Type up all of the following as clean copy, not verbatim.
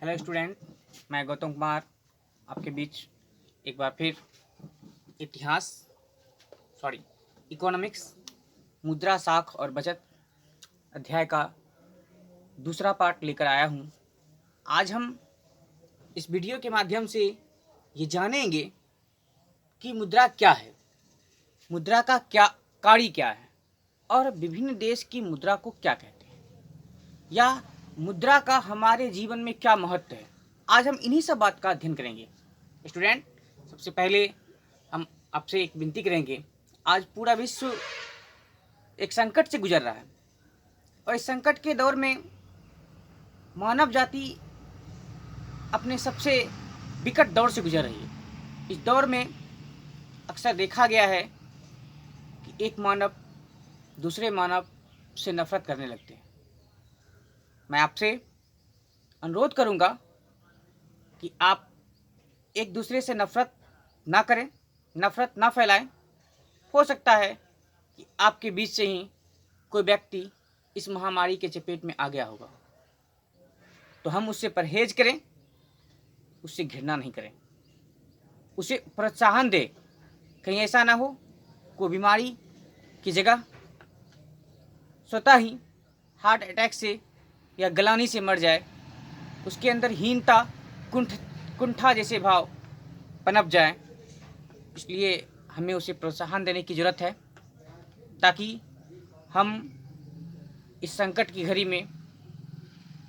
Hello student, मैं गौतम कुमार आपके बीच एक बार फिर इतिहास इकोनॉमिक्स मुद्रा साख और बचत अध्याय का दूसरा पार्ट लेकर आया हूँ। आज हम इस वीडियो के माध्यम से ये जानेंगे कि मुद्रा क्या है, मुद्रा का क्या कार्य क्या है और विभिन्न देश की मुद्रा को क्या कहते हैं, या मुद्रा का हमारे जीवन में क्या महत्व है। आज हम इन्हीं सब बात का अध्ययन करेंगे। स्टूडेंट, सबसे पहले हम आपसे एक विनती करेंगे। आज पूरा विश्व एक संकट से गुजर रहा है और इस संकट के दौर में मानव जाति अपने सबसे विकट दौर से गुजर रही है। इस दौर में अक्सर देखा गया है कि एक मानव दूसरे मानव से नफरत करने लगते हैं। मैं आपसे अनुरोध करूंगा कि आप एक दूसरे से नफरत ना करें, नफरत ना फैलाएं। हो सकता है कि आपके बीच से ही कोई व्यक्ति इस महामारी के चपेट में आ गया होगा, तो हम उससे परहेज करें, उससे घृणा नहीं करें, उसे प्रोत्साहन दें। कहीं ऐसा ना हो कोई बीमारी की जगह स्वतः ही हार्ट अटैक से या गलानी से मर जाए, उसके अंदर हीनता कुंठा जैसे भाव पनप जाए। इसलिए हमें उसे प्रोत्साहन देने की ज़रूरत है ताकि हम इस संकट की घड़ी में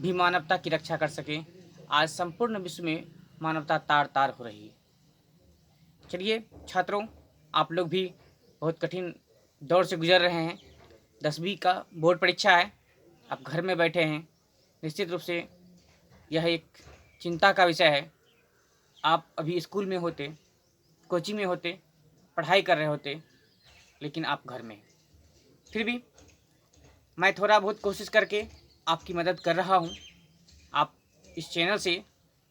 भी मानवता की रक्षा कर सकें। आज संपूर्ण विश्व में मानवता तार तार हो रही है। चलिए छात्रों, आप लोग भी बहुत कठिन दौर से गुजर रहे हैं। 10वीं का बोर्ड परीक्षा है, आप घर में बैठे हैं। निश्चित रूप से यह एक चिंता का विषय है। आप अभी स्कूल में होते, कोचिंग में होते, पढ़ाई कर रहे होते, लेकिन आप घर में। फिर भी मैं थोड़ा बहुत कोशिश करके आपकी मदद कर रहा हूँ। आप इस चैनल से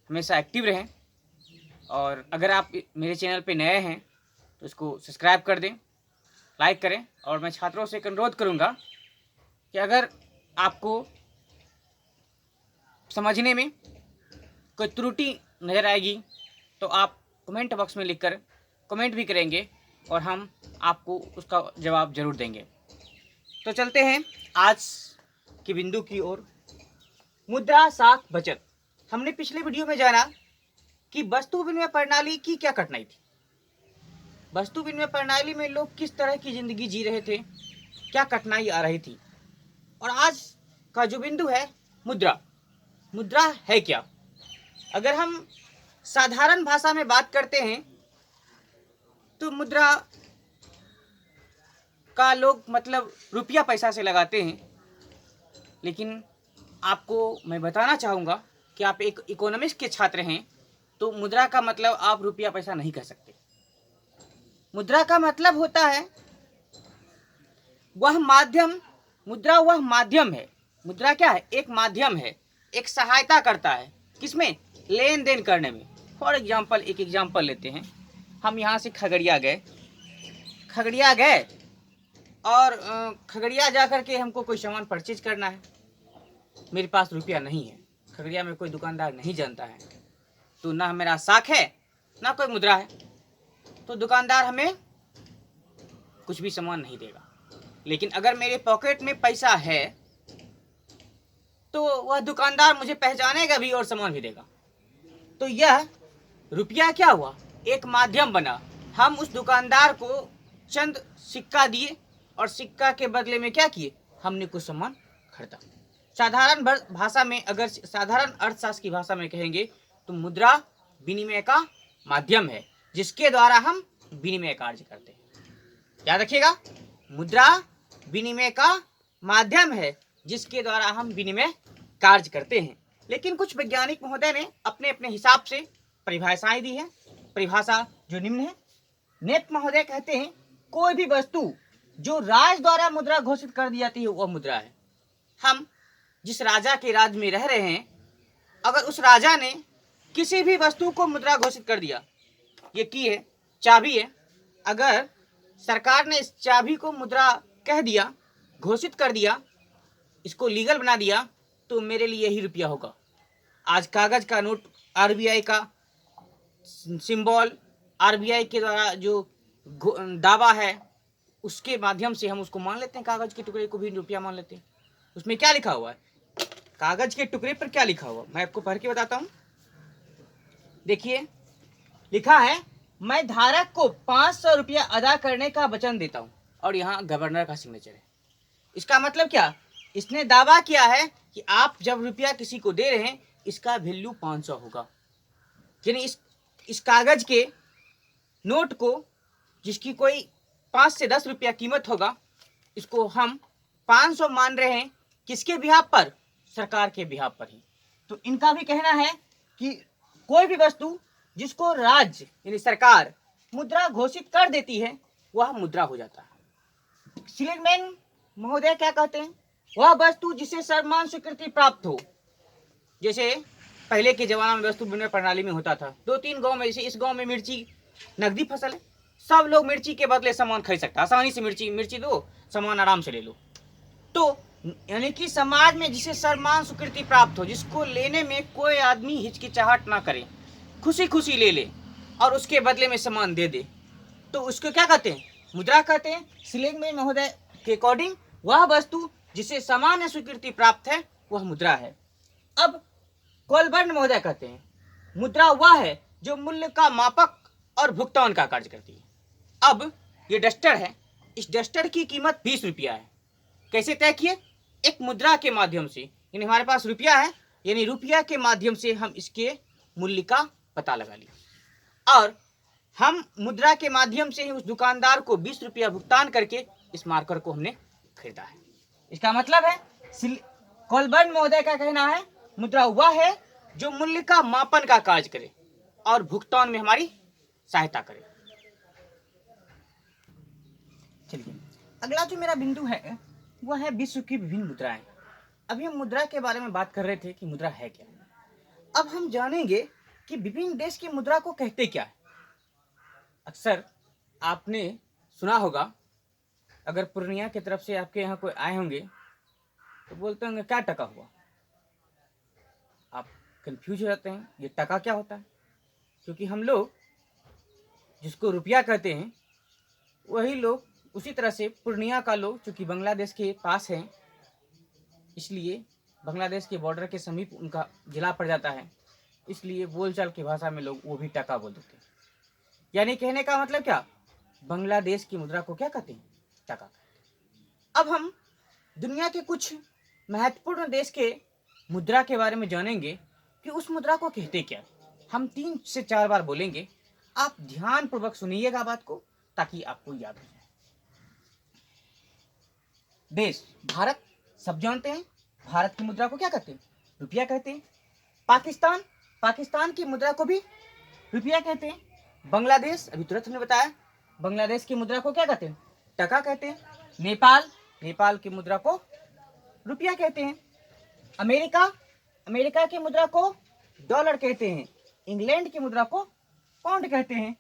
हमेशा एक्टिव रहें और अगर आप मेरे चैनल पे नए हैं तो इसको सब्सक्राइब कर दें, लाइक करें। और मैं छात्रों से एक अनुरोध करूँगा कि अगर आपको समझने में कोई त्रुटि नज़र आएगी तो आप कमेंट बॉक्स में लिखकर कमेंट भी करेंगे और हम आपको उसका जवाब ज़रूर देंगे। तो चलते हैं आज की बिंदु की ओर। मुद्रा साख बचत। हमने पिछले वीडियो में जाना कि वस्तु विनिमय प्रणाली की क्या कठिनाई थी, वस्तु विनिमय प्रणाली में लोग किस तरह की ज़िंदगी जी रहे थे, क्या कठिनाई आ रही थी। और आज का जो बिंदु है मुद्रा, मुद्रा है क्या। अगर हम साधारण भाषा में बात करते हैं तो मुद्रा का लोग मतलब रुपया पैसा से लगाते हैं, लेकिन आपको मैं बताना चाहूँगा कि आप एक इकोनॉमिक्स के छात्र हैं तो मुद्रा का मतलब आप रुपया पैसा नहीं कह सकते। मुद्रा का मतलब होता है वह माध्यम, मुद्रा वह माध्यम है। मुद्रा क्या है? एक माध्यम है, एक सहायता करता है किसमें? लेन देन करने में। फॉर एग्जाम्पल एक एग्जाम्पल लेते हैं। हम यहाँ से खगड़िया गए और खगड़िया जा कर के हमको कोई सामान परचेज करना है। मेरे पास रुपया नहीं है, खगड़िया में कोई दुकानदार नहीं जानता है, तो ना मेरा साख है ना कोई मुद्रा है, तो दुकानदार हमें कुछ भी सामान नहीं देगा। लेकिन अगर मेरे पॉकेट में पैसा है तो वह दुकानदार मुझे पहचानेगा भी और सामान भी देगा। तो यह रुपया क्या हुआ? एक माध्यम बना। हम उस दुकानदार को चंद सिक्का दिए और सिक्का के बदले में क्या किए? हमने कुछ सामान खरीदा। साधारण भाषा में, अगर साधारण अर्थशास्त्र की भाषा में कहेंगे तो मुद्रा विनिमय का माध्यम है जिसके द्वारा हम विनिमय कार्य करते हैं। याद रखिएगा, मुद्रा विनिमय का माध्यम है जिसके द्वारा हम विनिमय कार्य करते हैं। लेकिन कुछ वैज्ञानिक महोदय ने अपने अपने हिसाब से परिभाषाएं दी है। परिभाषा जो निम्न है। नेप महोदय कहते हैं कोई भी वस्तु जो राज द्वारा मुद्रा घोषित कर दी जाती है वह मुद्रा है। हम जिस राजा के राज में रह रहे हैं, अगर उस राजा ने किसी भी वस्तु को मुद्रा घोषित कर दिया, ये की है चाबी है, अगर सरकार ने इस चाबी को मुद्रा कह दिया, घोषित कर दिया, इसको लीगल बना दिया, तो मेरे लिए यही रुपया होगा। आज कागज का नोट, आरबीआई का सिंबल, आरबीआई के द्वारा जो दावा है उसके माध्यम से हम उसको मान लेते हैं, कागज के टुकड़े को भी रुपया मान लेते हैं। उसमें क्या लिखा हुआ है, कागज के टुकड़े पर क्या लिखा हुआ, मैं आपको पढ़ के बताता हूँ। देखिए लिखा है, मैं धारक को 500 रुपया अदा करने का वचन देता हूँ, और यहाँ गवर्नर का सिग्नेचर है। इसका मतलब क्या, इसने दावा किया है कि आप जब रुपया किसी को दे रहे हैं इसका वैल्यू 500 होगा। यानी इस कागज के नोट को, जिसकी कोई 5 से 10 रुपया कीमत होगा, इसको हम 500 मान रहे हैं। किसके बिहाफ पर, सरकार के बिहाफ पर ही। तो इनका भी कहना है कि कोई भी वस्तु जिसको राज्य यानी सरकार मुद्रा घोषित कर देती है वह मुद्रा हो जाता है। सीलिगमैन महोदय क्या कहते हैं, वह वस्तु जिसे सम्मान स्वीकृति प्राप्त हो। जैसे पहले के जमाना में वस्तु विनिमय प्रणाली में होता था, 2-3 गांव में, जैसे इस गांव में मिर्ची नकदी फसल है, सब लोग मिर्ची के बदले सामान खरीद सकता है आसानी से। मिर्ची दो, सामान आराम से ले लो। तो यानी कि समाज में जिसे सम्मान स्वीकृति प्राप्त हो, जिसको लेने में कोई आदमी हिचकिचाहट ना करे, खुशी खुशी ले ले और उसके बदले में सामान दे दे, तो उसको क्या कहते हैं, मुद्रा कहते हैं। सीलिगमैन महोदय के अकॉर्डिंग वह वस्तु जिसे सामान्य स्वीकृति प्राप्त है वह मुद्रा है। अब कोलबर्न महोदय कहते हैं, मुद्रा वह है जो मूल्य का मापक और भुगतान का कार्य करती है। अब ये डस्टर है, इस डस्टर की कीमत 20 रुपया है। कैसे तय किए, एक मुद्रा के माध्यम से, यानी हमारे पास रुपया है, यानी रुपया के माध्यम से हम इसके मूल्य का पता लगा लिया, और हम मुद्रा के माध्यम से ही उस दुकानदार को 20 रुपया भुगतान करके इस मार्कर को हमने खरीदा है। इसका मतलब है कोलबर्न महोदय का कहना है, मुद्रा वह है जो मूल्य का मापन का कार्य करे और भुगतान में हमारी सहायता करे। चलिए अगला जो मेरा बिंदु है वह है विश्व की विभिन्न मुद्राएं। अभी हम मुद्रा के बारे में बात कर रहे थे कि मुद्रा है क्या। अब हम जानेंगे कि विभिन्न देश की मुद्रा को कहते क्या है। अक्सर आपने सुना होगा, अगर पूर्णिया की तरफ से आपके यहाँ कोई आए होंगे तो बोलते होंगे क्या टका हुआ। आप कंफ्यूज हो जाते हैं, ये टका क्या होता है, क्योंकि हम लोग जिसको रुपया कहते हैं वही लोग उसी तरह से पूर्णिया का लोग, चूँकि बांग्लादेश के पास है इसलिए बांग्लादेश के बॉर्डर के समीप उनका जिला पड़ जाता है, इसलिए बोलचाल की भाषा में लोग वो भी टका बोल देते हैं। यानी कहने का मतलब क्या, बांग्लादेश की मुद्रा को क्या कहते हैं, टका। अब हम दुनिया के कुछ महत्वपूर्ण देश के मुद्रा के बारे में जानेंगे कि उस मुद्रा को कहते क्या। हम 3 से 4 बार बोलेंगे, आप ध्यान पूर्वक सुनिएगा बात को ताकि आपको याद हो जाए। देश भारत, सब जानते हैं भारत की मुद्रा को क्या कहते हैं, रुपया कहते हैं। पाकिस्तान, पाकिस्तान की मुद्रा को भी रुपया कहते हैं। बांग्लादेश, अभी तुरंत हमने बताया, बांग्लादेश की मुद्रा को क्या कहते हैं, टका कहते हैं। नेपाल, नेपाल की मुद्रा को रुपया कहते हैं। अमेरिका, अमेरिका की मुद्रा को डॉलर कहते हैं। इंग्लैंड की मुद्रा को पाउंड कहते हैं।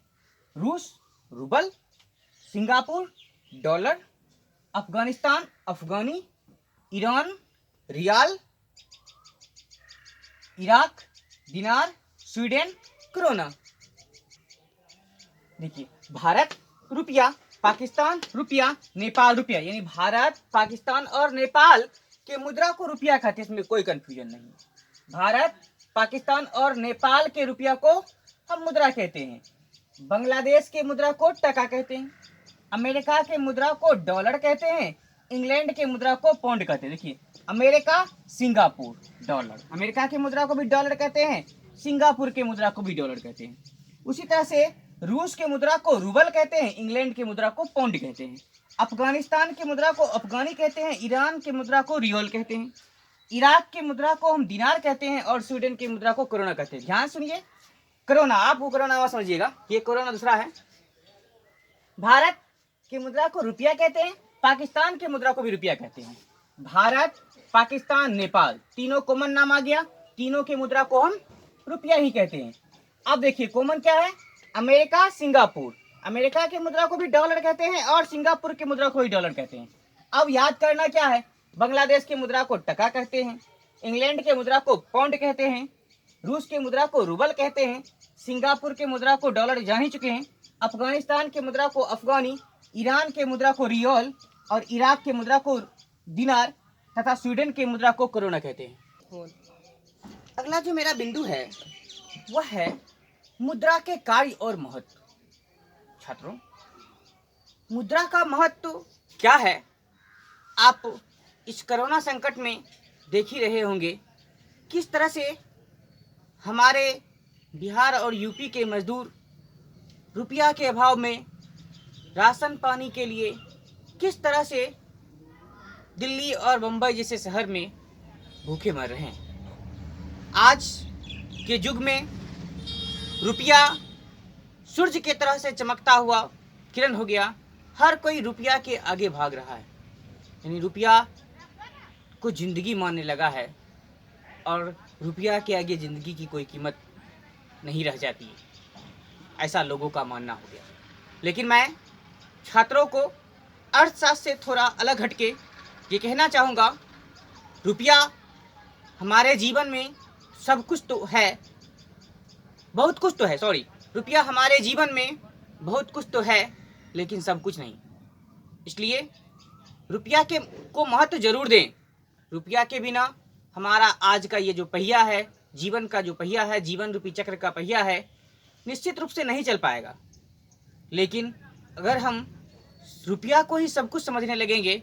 रूस, rouble. Singapore, dollar. Afghanistan, afghani. Iran, rial. Iraq, dinar. Sweden, krona. देखिए, भारत रुपया, पाकिस्तान रुपया, नेपाल रुपया, यानी भारत, पाकिस्तान और नेपाल के मुद्रा को रुपया कहते हैं, इसमें कोई कंफ्यूजन नहीं। भारत, पाकिस्तान और नेपाल के रुपया को हम मुद्रा कहते हैं। बांग्लादेश के मुद्रा को टका कहते हैं। अमेरिका के मुद्रा को डॉलर कहते हैं। इंग्लैंड के मुद्रा को पाउंड कहते हैं। देखिए, अमेरिका, सिंगापुर, डॉलर। अमेरिका की मुद्रा को भी डॉलर कहते हैं, सिंगापुर के मुद्रा को भी डॉलर कहते हैं। उसी तरह से रूस के मुद्रा को रूबल कहते हैं, इंग्लैंड की मुद्रा को पाउंड कहते हैं। अफगानिस्तान की मुद्रा को अफगानी कहते हैं, ईरान की मुद्रा को रियाल कहते हैं। इराक की मुद्रा को हम दिनार कहते हैं और स्वीडन की मुद्रा को कोरोना कहते हैं। ध्यान सुनिए, कोरोना, आप वो कोरोना मत समझिएगा, ये कोरोना दूसरा है। भारत की मुद्रा को रुपया कहते हैं, पाकिस्तान की मुद्रा को भी रुपया कहते हैं। भारत, पाकिस्तान, नेपाल, तीनों कॉमन नाम आ गया, तीनों की मुद्रा को हम रुपया ही कहते हैं। अब देखिए कॉमन क्या है, अमेरिका, सिंगापुर। अमेरिका की मुद्रा को भी डॉलर कहते हैं और सिंगापुर की मुद्रा को भी डॉलर कहते हैं। अब याद करना क्या है, बांग्लादेश की मुद्रा को टका कहते हैं, इंग्लैंड की मुद्रा को पाउंड कहते हैं, रूस के मुद्रा को रूबल कहते हैं, सिंगापुर के मुद्रा को डॉलर जान ही चुके हैं, अफगानिस्तान के मुद्रा को अफगानी, ईरान के मुद्रा को रियाल और इराक के मुद्रा को दिनार तथा स्वीडन के मुद्रा को करोना कहते हैं। अगला जो मेरा बिंदु है वह है मुद्रा के कार्य और महत्व। छात्रों, मुद्रा का महत्व क्या है आप इस कोरोना संकट में देख ही रहे होंगे। किस तरह से हमारे बिहार और यूपी के मजदूर रुपया के अभाव में राशन पानी के लिए किस तरह से दिल्ली और मुंबई जैसे शहर में भूखे मर रहे हैं। आज के युग में रुपया सूर्य की तरह से चमकता हुआ किरण हो गया। हर कोई रुपया के आगे भाग रहा है, यानी रुपया को ज़िंदगी मानने लगा है और रुपया के आगे ज़िंदगी की कोई कीमत नहीं रह जाती है, ऐसा लोगों का मानना हो गया। लेकिन मैं छात्रों को अर्थशास्त्र से थोड़ा अलग हटके ये कहना चाहूँगा, रुपया हमारे जीवन में सब कुछ तो है, बहुत कुछ तो है, रुपया हमारे जीवन में बहुत कुछ तो है लेकिन सब कुछ नहीं। इसलिए रुपया के को महत्व जरूर दें। रुपया के बिना हमारा आज का ये जो पहिया है, जीवन का जो पहिया है, जीवन रूपी चक्र का पहिया है, निश्चित रूप से नहीं चल पाएगा। लेकिन अगर हम रुपया को ही सब कुछ समझने लगेंगे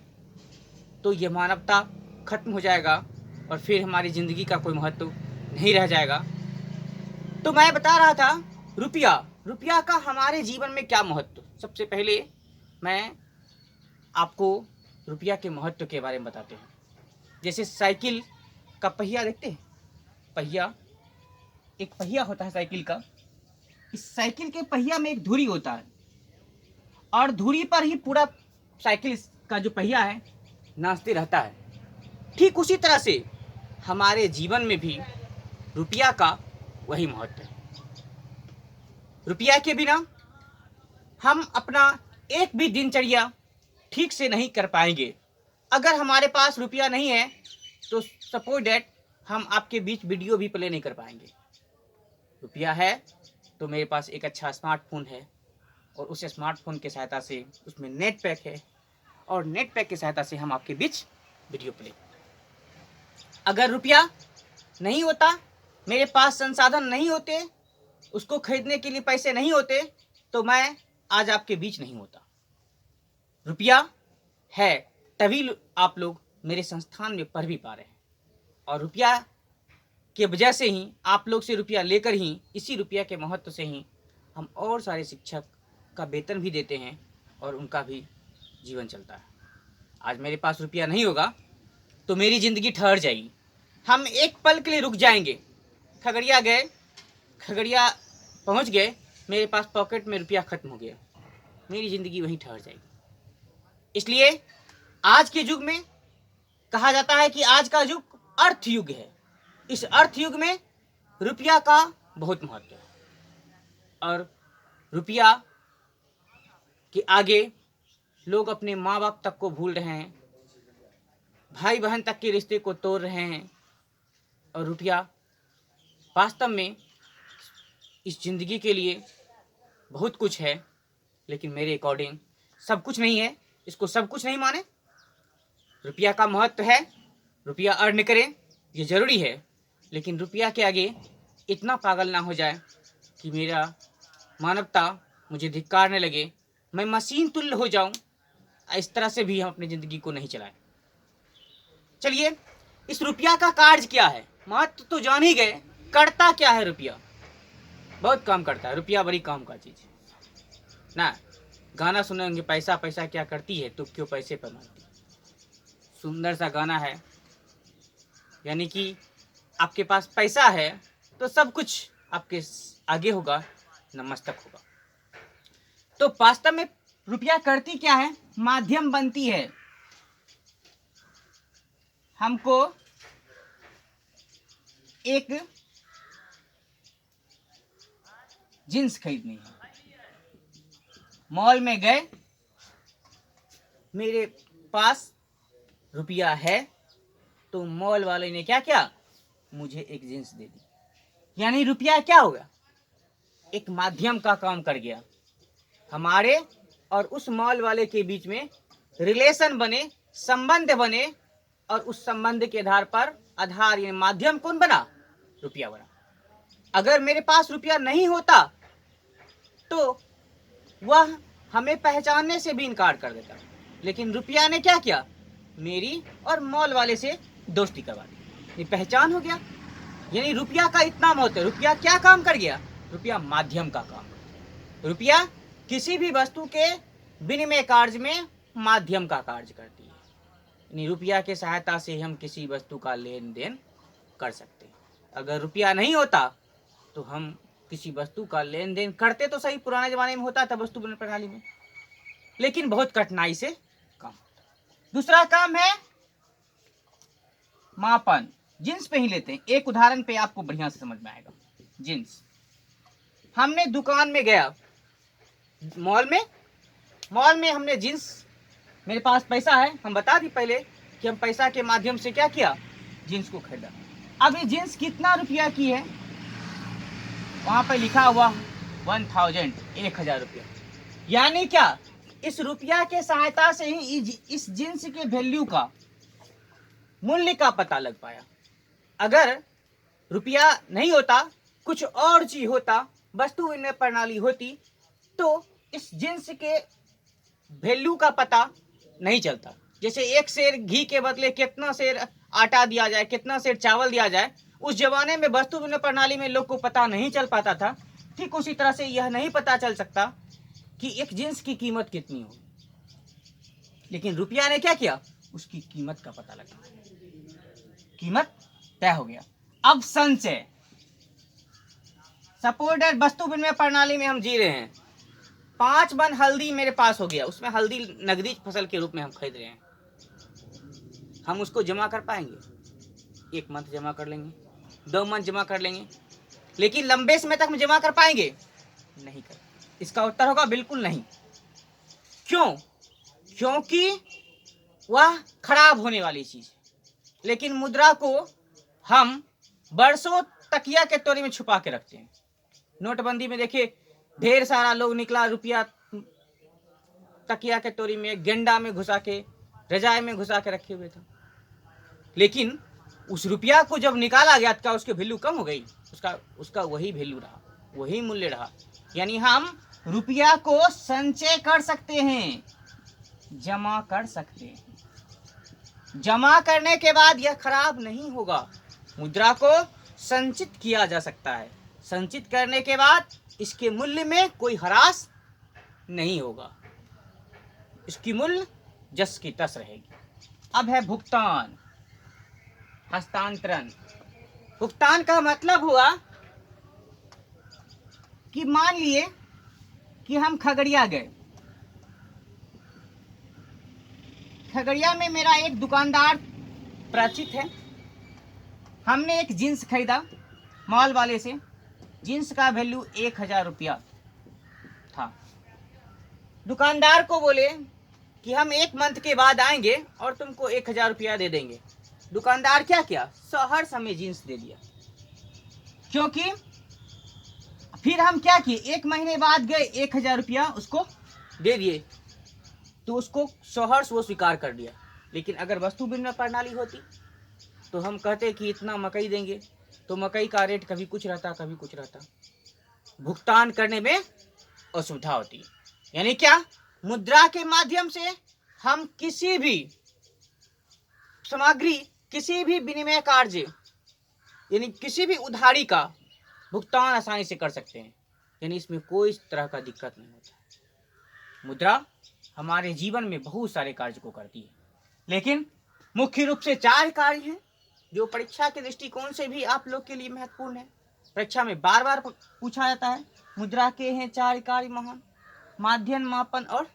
तो ये मानवता खत्म हो जाएगा और फिर हमारी ज़िंदगी का कोई महत्व नहीं रह जाएगा। तो मैं बता रहा था रुपया का हमारे जीवन में क्या महत्व। सबसे पहले मैं आपको रुपया के महत्व के बारे में बताते हैं। जैसे साइकिल का पहिया देखते हैं, पहिया, एक पहिया होता है साइकिल का। इस साइकिल के पहिया में एक धुरी होता है और धुरी पर ही पूरा साइकिल का जो पहिया है नाचते रहता है। ठीक उसी तरह से हमारे जीवन में भी रुपया का वही महत्व है। रुपया के बिना हम अपना एक भी दिनचर्या ठीक से नहीं कर पाएंगे। अगर हमारे पास रुपया नहीं है तो सपोज डैट हम आपके बीच वीडियो भी प्ले नहीं कर पाएंगे। रुपया है तो मेरे पास एक अच्छा स्मार्टफोन है और उस स्मार्टफोन की सहायता से उसमें नेट पैक है और नेट पैक की सहायता से हम आपके बीच वीडियो प्ले। अगर रुपया नहीं होता, मेरे पास संसाधन नहीं होते, उसको खरीदने के लिए पैसे नहीं होते, तो मैं आज आपके बीच नहीं होता। रुपया है तभी आप लोग मेरे संस्थान में पढ़ भी पा रहे हैं और रुपया के वजह से ही आप लोग से रुपया लेकर ही, इसी रुपया के महत्व से ही हम और सारे शिक्षक का वेतन भी देते हैं और उनका भी जीवन चलता है। आज मेरे पास रुपया नहीं होगा तो मेरी ज़िंदगी ठहर जाएगी। हम एक पल के लिए रुक जाएंगे। खगड़िया गए, खगड़िया पहुंच गए, मेरे पास पॉकेट में रुपया खत्म हो गया, मेरी ज़िंदगी वहीं ठहर जाएगी। इसलिए आज के युग में कहा जाता है कि आज का युग अर्थ युग है। इस अर्थ युग में रुपया का बहुत महत्व है और रुपया के आगे लोग अपने माँ बाप तक को भूल रहे हैं, भाई बहन तक के रिश्ते को तोड़ रहे हैं। और रुपया वास्तव में इस ज़िंदगी के लिए बहुत कुछ है, लेकिन मेरे अकॉर्डिंग सब कुछ नहीं है। इसको सब कुछ नहीं माने। रुपया का महत्व है, रुपया अर्न करें, ये ज़रूरी है, लेकिन रुपया के आगे इतना पागल ना हो जाए कि मेरा मानवता मुझे धिक्कारने लगे, मैं मशीन तुल्य हो जाऊं। इस तरह से भी हम अपनी ज़िंदगी को नहीं चलाएं। चलिए, इस रुपया का कार्य क्या है, महत्व तो जान ही गए, करता क्या है रुपया। बहुत काम करता है रुपया, बड़ी काम का चीज़ ना। गाना सुने होंगे, पैसा पैसा क्या करती है, तो क्यों पैसे पर मारती। सुंदर सा गाना है, यानी कि आपके पास पैसा है तो सब कुछ आपके आगे होगा, नमस्तक होगा। तो वास्तव में रुपया करती क्या है, माध्यम बनती है। हमको एक जींस खरीदनी है, मॉल में गए, मेरे पास रुपया है तो मॉल वाले ने क्या किया, मुझे एक जींस दे दी। यानी रुपया क्या हो गया, एक माध्यम का काम कर गया। हमारे और उस मॉल वाले के बीच में रिलेशन बने, संबंध बने, और उस संबंध के आधार यानी माध्यम कौन बना, रुपया बना। अगर मेरे पास रुपया नहीं होता तो वह हमें पहचानने से भी इनकार कर देता, लेकिन रुपया ने क्या किया, मेरी और मॉल वाले से दोस्ती करवा दी, ये पहचान हो गया। यानी रुपया का इतना महत्व है। रुपया क्या काम कर गया, रुपया माध्यम का काम। रुपया किसी भी वस्तु के विनिमय कार्य में माध्यम का कार्य करती है। यानी रुपया के सहायता से हम किसी वस्तु का लेन देन कर सकते हैं। अगर रुपया नहीं होता तो हम किसी वस्तु का लेन देन करते तो सही, पुराने जमाने में होता था वस्तु विनिमय प्रणाली में, लेकिन बहुत कठिनाई से काम होता। दूसरा काम है मापन। जींस पे ही लेते हैं, एक उदाहरण पे आपको बढ़िया से समझ में आएगा। जींस, हमने दुकान में गया, मॉल में हमने जींस, मेरे पास पैसा है, हम बता दी पहले कि हम पैसा के माध्यम से क्या किया, जींस को खरीदा। अब ये जींस कितना रुपया की है, वहां पे लिखा हुआ 1000, 1000 रुपया। यानी क्या, इस रुपया के सहायता से ही इस जींस के वैल्यू का, मूल्य का पता लग पाया। अगर रुपया नहीं होता, कुछ और चीज होता, वस्तु विनिमय प्रणाली होती, तो इस जींस के वैल्यू का पता नहीं चलता। जैसे एक सेर घी के बदले कितना सेर आटा दिया जाए, कितना सेर चावल दिया जाए, उस जमाने में वस्तु विनिमय प्रणाली में लोग को पता नहीं चल पाता था। ठीक उसी तरह से यह नहीं पता चल सकता कि एक जींस की कीमत कितनी हो, लेकिन रुपया ने क्या किया, उसकी कीमत का पता लगा, कीमत तय हो गया। अब संचय, सपोर्टेड वस्तु विनिमय प्रणाली में हम जी रहे हैं। 5 मन हल्दी मेरे पास हो गया, उसमें हल्दी नगदी फसल के रूप में हम खरीद रहे हैं। हम उसको जमा कर पाएंगे, 1 मंथ जमा कर लेंगे, 2 मंथ जमा कर लेंगे, लेकिन लंबे समय तक हम जमा कर पाएंगे, नहीं कर। इसका उत्तर होगा बिल्कुल नहीं। क्यों, क्योंकि वह खराब होने वाली चीज है। लेकिन मुद्रा को हम बरसों तकिया के तोरी में छुपा के रखते हैं। नोटबंदी में देखिए, ढेर सारा लोग निकला, रुपया तकिया के तोरी में, गेंडा में घुसा के, रजाई में घुसा के रखे हुए था। लेकिन उस रुपया को जब निकाला गया, क्या उसकी वैल्यू कम हो गई, उसका वही वैल्यू रहा, वही मूल्य रहा। यानी हम रुपया को संचय कर सकते हैं, जमा कर सकते हैं। जमा करने के बाद यह खराब नहीं होगा। मुद्रा को संचित किया जा सकता है, संचित करने के बाद इसके मूल्य में कोई ह्रास नहीं होगा, इसकी मूल्य जस की तस रहेगी। अब है भुगतान, हस्तांतरण। भुगतान का मतलब हुआ कि मान लिए कि हम खगड़िया गए, खगड़िया में मेरा एक दुकानदार परिचित है, हमने एक जींस खरीदा मॉल वाले से, जींस का वैल्यू 1000 रुपया था। दुकानदार को बोले कि हम 1 मंथ के बाद आएंगे और तुमको 1000 रुपया दे देंगे। दुकानदार क्या किया, सहर्ष हमें जींस दे दिया। क्योंकि फिर हम क्या किए, 1 महीने बाद गए, 1000 रुपया उसको दे दिए, तो उसको सहर्ष वो स्वीकार कर दिया। लेकिन अगर वस्तु विनिमय प्रणाली होती तो हम कहते कि इतना मकई देंगे, तो मकई का रेट कभी कुछ रहता, कभी कुछ रहता, भुगतान करने में असुविधा होती। यानी क्या, मुद्रा के माध्यम से हम किसी भी सामग्री, किसी भी विनिमय कार्य, यानी किसी भी उधारी का भुगतान आसानी से कर सकते हैं। यानी इसमें कोई तरह का दिक्कत नहीं होता। मुद्रा हमारे जीवन में बहुत सारे कार्य को करती है, लेकिन मुख्य रूप से 4 कार्य हैं जो परीक्षा के दृष्टिकोण से भी आप लोग के लिए महत्वपूर्ण है। परीक्षा में बार बार पूछा जाता है, मुद्रा के हैं 4 कार्य महान, माध्यम, मापन और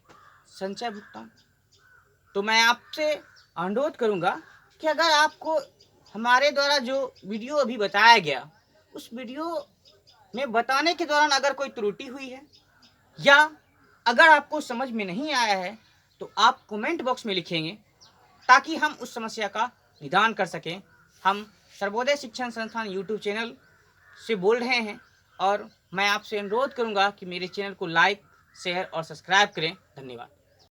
संचय, भुगतान। तो मैं आपसे अनुरोध करूंगा कि अगर आपको हमारे द्वारा जो वीडियो अभी बताया गया, उस वीडियो में बताने के दौरान अगर कोई त्रुटि हुई है या अगर आपको समझ में नहीं आया है, तो आप कमेंट बॉक्स में लिखेंगे ताकि हम उस समस्या का निदान कर सकें। हम सर्वोदय शिक्षण संस्थान यूट्यूब चैनल से बोल रहे हैं और मैं आपसे अनुरोध करूंगा कि मेरे चैनल को लाइक, शेयर और सब्सक्राइब करें। धन्यवाद।